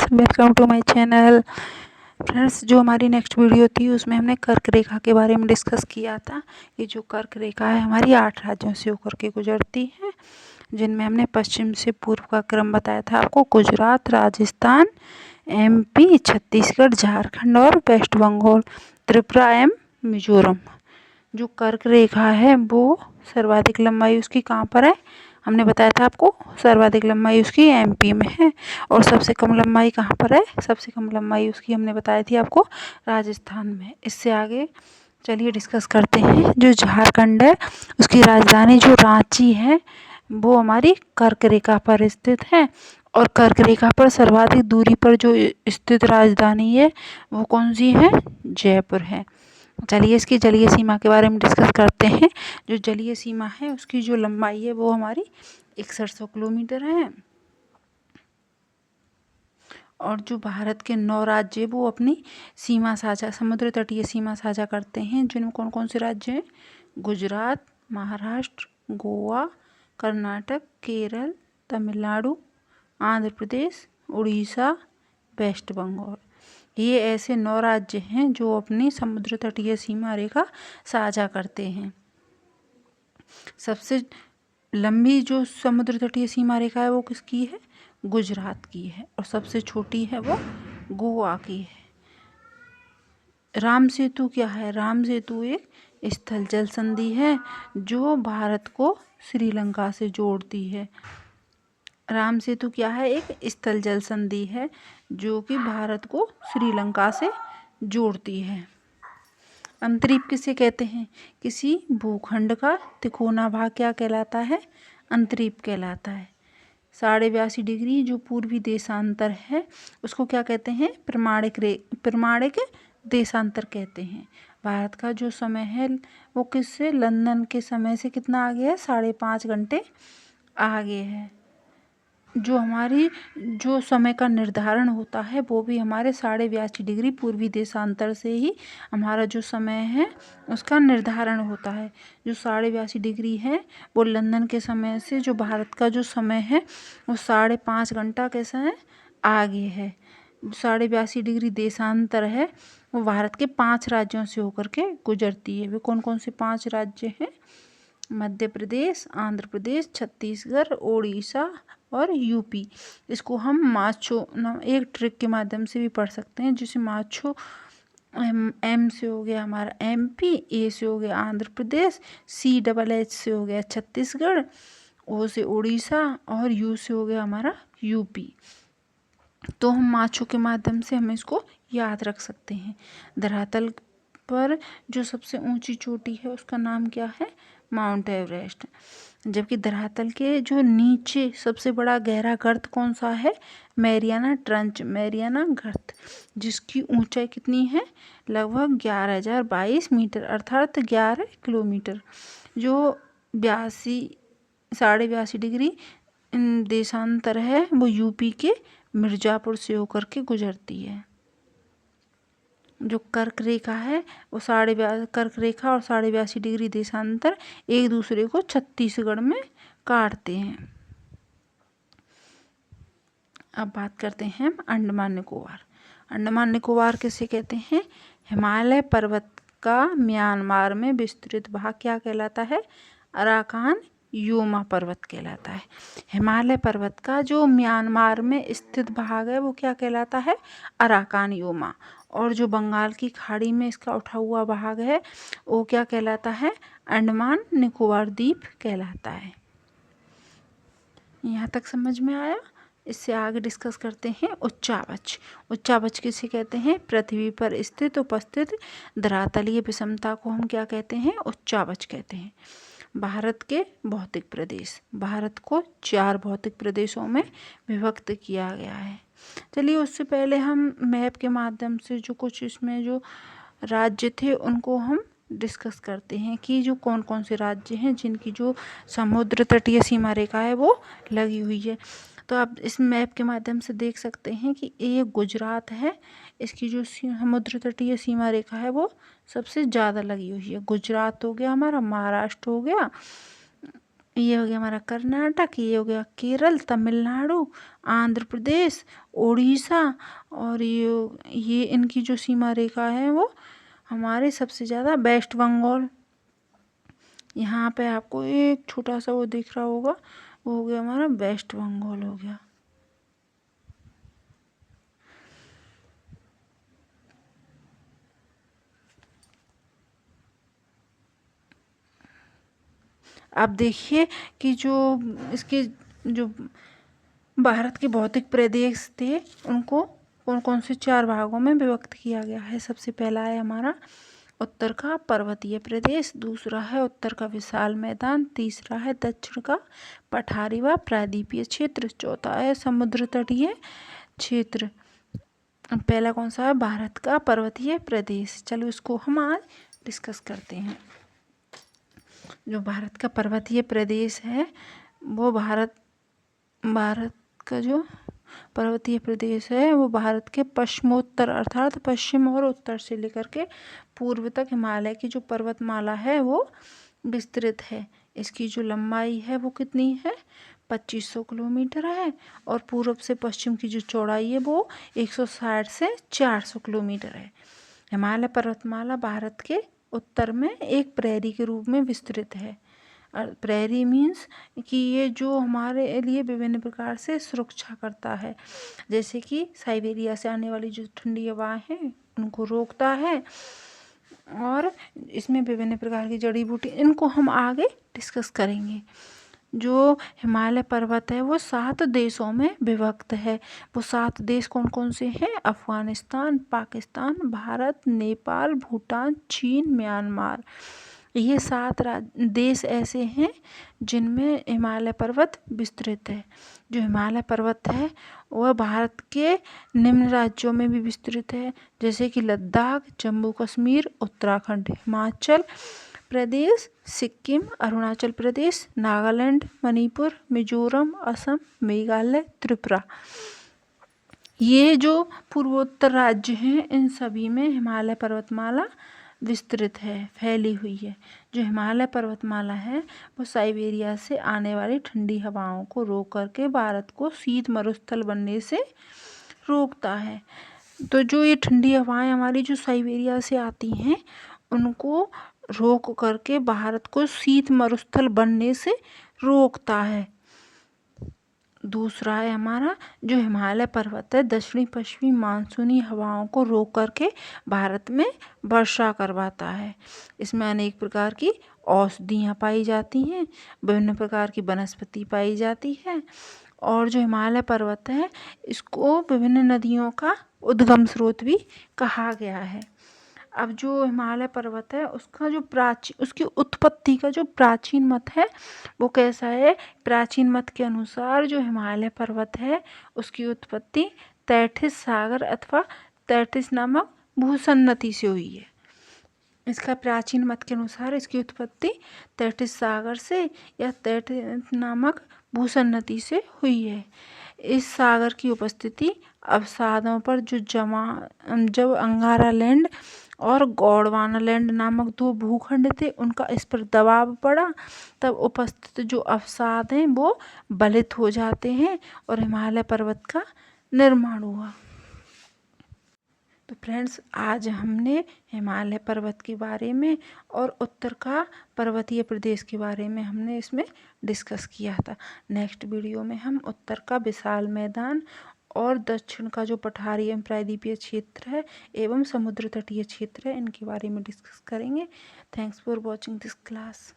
Welcome to my channel. Friends, जो हमारी next video थी उसमें हमने कर्क रेखा के बारे में डिस्कस किया था। ये जो कर्क रेखा है हमारी 8 राज्यों से होकर के गुजरती है, जिनमें हमने पश्चिम से पूर्व का क्रम बताया था आपको। गुजरात, राजस्थान, MP, छत्तीसगढ़, झारखंड और वेस्ट बंगाल, त्रिपुरा एवं मिजोरम। जो कर्क रेखा है वो सर्वाधिक लंबाई उसकी कहाँ पर है, हमने बताया था आपको। सर्वाधिक लंबाई उसकी MP में है और सबसे कम लंबाई कहाँ पर है, सबसे कम लंबाई उसकी हमने बताई थी आपको राजस्थान में। इससे आगे चलिए डिस्कस करते हैं। जो झारखंड है उसकी राजधानी जो रांची है वो हमारी कर्क रेखा पर स्थित है, और कर्क रेखा पर सर्वाधिक दूरी पर जो स्थित राजधानी है वो कौन सी है, जयपुर है। चलिए इसकी जलीय सीमा के बारे में डिस्कस करते हैं। जो जलीय सीमा है उसकी जो लंबाई है वो हमारी 6100 किलोमीटर है। और जो भारत के 9 राज्य वो अपनी सीमा साझा, समुद्र तटीय सीमा साझा करते हैं, जिनमें कौन कौन से राज्य हैं, गुजरात, महाराष्ट्र, गोवा, कर्नाटक, केरल, तमिलनाडु, आंध्र प्रदेश, उड़ीसा, वेस्ट बंगाल। ये ऐसे 9 राज्य हैं जो अपनी समुद्र तटीय सीमा रेखा साझा करते हैं। सबसे लंबी जो समुद्र तटीय सीमा रेखा है वो किसकी है, गुजरात की है, और सबसे छोटी है वो गोवा की है। राम सेतु क्या है, राम सेतु एक स्थल जल संधि है जो भारत को श्रीलंका से जोड़ती है। राम सेतु क्या है, एक स्थल जल संधि है जो कि भारत को श्रीलंका से जोड़ती है। अंतरीप किसे कहते हैं, किसी भूखंड का तिकोना भाग क्या कहलाता है, अंतरीप कहलाता है। 82.5 डिग्री जो पूर्वी देशांतर है उसको क्या कहते हैं, प्रमाणिक देशांतर कहते हैं। भारत का जो समय है वो किससे, लंदन के समय से कितना आगे है, 5.5 घंटे आगे है। जो हमारी जो समय का निर्धारण होता है वो भी हमारे 82.5 डिग्री पूर्वी देशांतर से ही हमारा जो समय है उसका निर्धारण होता है। जो 82.5 डिग्री है वो लंदन के समय से जो भारत का जो समय है वो 5.5 घंटा कैसा है, आगे है। 82.5 डिग्री देशांतर है वो भारत के 5 राज्यों से होकर के गुजरती है। वे कौन कौन से 5 राज्य हैं, मध्य प्रदेश, आंध्र प्रदेश, छत्तीसगढ़, उड़ीसा और UP। इसको हम माचो एक ट्रिक के माध्यम से भी पढ़ सकते हैं, जिसे माचो M से हो गया हमारा MP, A से हो गया आंध्र प्रदेश, CHH से हो गया छत्तीसगढ़, O से उड़ीसा और U से हो गया हमारा UP। तो हम माचो के माध्यम से हम इसको याद रख सकते हैं। धरातल पर जो सबसे ऊंची चोटी है उसका नाम क्या है, माउंट एवरेस्ट। जबकि धरातल के जो नीचे सबसे बड़ा गहरा गर्त कौन सा है, मैरियाना ट्रंच, मैरियाना गर्त, जिसकी ऊंचाई कितनी है, लगभग 11,022 मीटर अर्थात 11 किलोमीटर। जो 82.5 डिग्री देशांतर है वो UP के मिर्ज़ापुर से होकर के गुजरती है। जो कर्क रेखा है वो कर्क रेखा और 82.5 डिग्री देशांतर एक दूसरे को छत्तीसगढ़ में काटते हैं। अब बात करते हैं अंडमान निकोबार। अंडमान निकोबार किसे कहते हैं, हिमालय पर्वत का म्यांमार में विस्तृत भाग क्या कहलाता है, अराकान योमा पर्वत कहलाता है। हिमालय पर्वत का जो म्यांमार में स्थित भाग है वो क्या कहलाता है, अराकान योमा। और जो बंगाल की खाड़ी में इसका उठा हुआ भाग है वो क्या कहलाता है, अंडमान निकोबार द्वीप कहलाता है। यहाँ तक समझ में आया। इससे आगे डिस्कस करते हैं उच्चावच। उच्चावच किसे कहते हैं, पृथ्वी पर स्थित उपस्थित धरातलीय विषमता को हम क्या कहते हैं, उच्चावच कहते हैं। भारत के भौतिक प्रदेश, भारत को 4 भौतिक प्रदेशों में विभक्त किया गया है। चलिए उससे पहले हम मैप के माध्यम से जो कुछ इसमें जो राज्य थे उनको हम डिस्कस करते हैं कि जो कौन कौन से राज्य हैं जिनकी जो समुद्र तटीय सीमा रेखा है वो लगी हुई है। तो आप इस मैप के माध्यम से देख सकते हैं कि ये गुजरात है, इसकी जो समुद्र तटीय सीमा रेखा है वो सबसे ज़्यादा लगी हुई है। गुजरात हो गया हमारा, महाराष्ट्र हो गया, ये हो गया हमारा कर्नाटक, ये हो गया केरल, तमिलनाडु, आंध्र प्रदेश, उड़ीसा, और ये इनकी जो सीमा रेखा है वो हमारे सबसे ज़्यादा वेस्ट बंगाल। यहाँ पे आपको एक छोटा सा वो दिख रहा होगा, वो हो गया हमारा वेस्ट बंगाल हो गया। अब देखिए कि जो इसके जो भारत के भौतिक प्रदेश थे उनको कौन कौन से 4 भागों में विभक्त किया गया है। सबसे पहला है हमारा उत्तर का पर्वतीय प्रदेश, दूसरा है उत्तर का विशाल मैदान, तीसरा है दक्षिण का पठारी व प्रायद्वीपीय क्षेत्र, चौथा है समुद्र तटीय क्षेत्र। पहला कौन सा है? भारत का पर्वतीय प्रदेश। चलो इसको हम आज डिस्कस करते हैं। जो भारत का पर्वतीय प्रदेश है वो भारत का जो पर्वतीय प्रदेश है वो भारत के पश्चिमोत्तर अर्थात पश्चिम और उत्तर से लेकर के पूर्व तक हिमालय की जो पर्वतमाला है वो विस्तृत है। इसकी जो लंबाई है वो कितनी है? 2500 किलोमीटर है, और पूर्व से पश्चिम की जो चौड़ाई है वो 160 से 400 किलोमीटर है। हिमालय पर्वतमाला भारत के उत्तर में एक प्रैरी के रूप में विस्तृत है। प्रैरी मीन्स कि ये जो हमारे लिए विभिन्न प्रकार से सुरक्षा करता है, जैसे कि साइबेरिया से आने वाली जो ठंडी हवाएं हैं उनको रोकता है, और इसमें विभिन्न प्रकार की जड़ी बूटी, इनको हम आगे डिस्कस करेंगे। जो हिमालय पर्वत है वो 7 देशों में विभक्त है। वो 7 देश कौन कौन से हैं? अफगानिस्तान, पाकिस्तान, भारत, नेपाल, भूटान, चीन, म्यांमार। ये 7 देश ऐसे हैं जिनमें हिमालय पर्वत विस्तृत है। जो हिमालय पर्वत है वह भारत के निम्न राज्यों में भी विस्तृत है, जैसे कि लद्दाख, जम्मू कश्मीर, उत्तराखंड, हिमाचल प्रदेश, सिक्किम, अरुणाचल प्रदेश, नागालैंड, मणिपुर, मिजोरम, असम, मेघालय, त्रिपुरा। ये जो पूर्वोत्तर राज्य हैं इन सभी में हिमालय पर्वतमाला विस्तृत है, फैली हुई है। जो हिमालय पर्वतमाला है वो साइबेरिया से आने वाली ठंडी हवाओं को रोक करके भारत को शीत मरुस्थल बनने से रोकता है। तो जो ये ठंडी हवाएं हमारी जो साइबेरिया से आती हैं उनको रोक करके भारत को शीत मरुस्थल बनने से रोकता है। दूसरा है हमारा जो हिमालय पर्वत है दक्षिणी पश्चिमी मानसूनी हवाओं को रोक करके भारत में वर्षा करवाता है। इसमें अनेक प्रकार की औषधियाँ पाई जाती हैं, विभिन्न प्रकार की वनस्पति पाई जाती है, और जो हिमालय पर्वत है इसको विभिन्न नदियों का उद्गम स्रोत भी कहा गया है। अब जो हिमालय पर्वत है उसका जो उसकी उत्पत्ति का जो प्राचीन मत है वो कैसा है? प्राचीन मत के अनुसार जो हिमालय पर्वत है उसकी उत्पत्ति तैथिस सागर अथवा तैथिस नामक भूसन्नति से हुई है। इसका प्राचीन मत के अनुसार इसकी उत्पत्ति तैथिस सागर से या तैथिस नामक भूसन्नति से हुई है। इस सागर की उपस्थिति अवसादों पर जो जब अंगारा लैंड और गोंडवाना लैंड नामक 2 भूखंड थे उनका इस पर दबाव पड़ा, तब उपस्थित जो अवसाद हैं वो बलित हो जाते हैं और हिमालय पर्वत का निर्माण हुआ। तो फ्रेंड्स आज हमने हिमालय पर्वत के बारे में और उत्तर का पर्वतीय प्रदेश के बारे में हमने इसमें डिस्कस किया था। नेक्स्ट वीडियो में हम उत्तर का विशाल मैदान और दक्षिण का जो पठारी एवं प्रायद्वीपीय क्षेत्र है एवं समुद्र तटीय क्षेत्र है इनके बारे में डिस्कस करेंगे। Thanks for watching this class.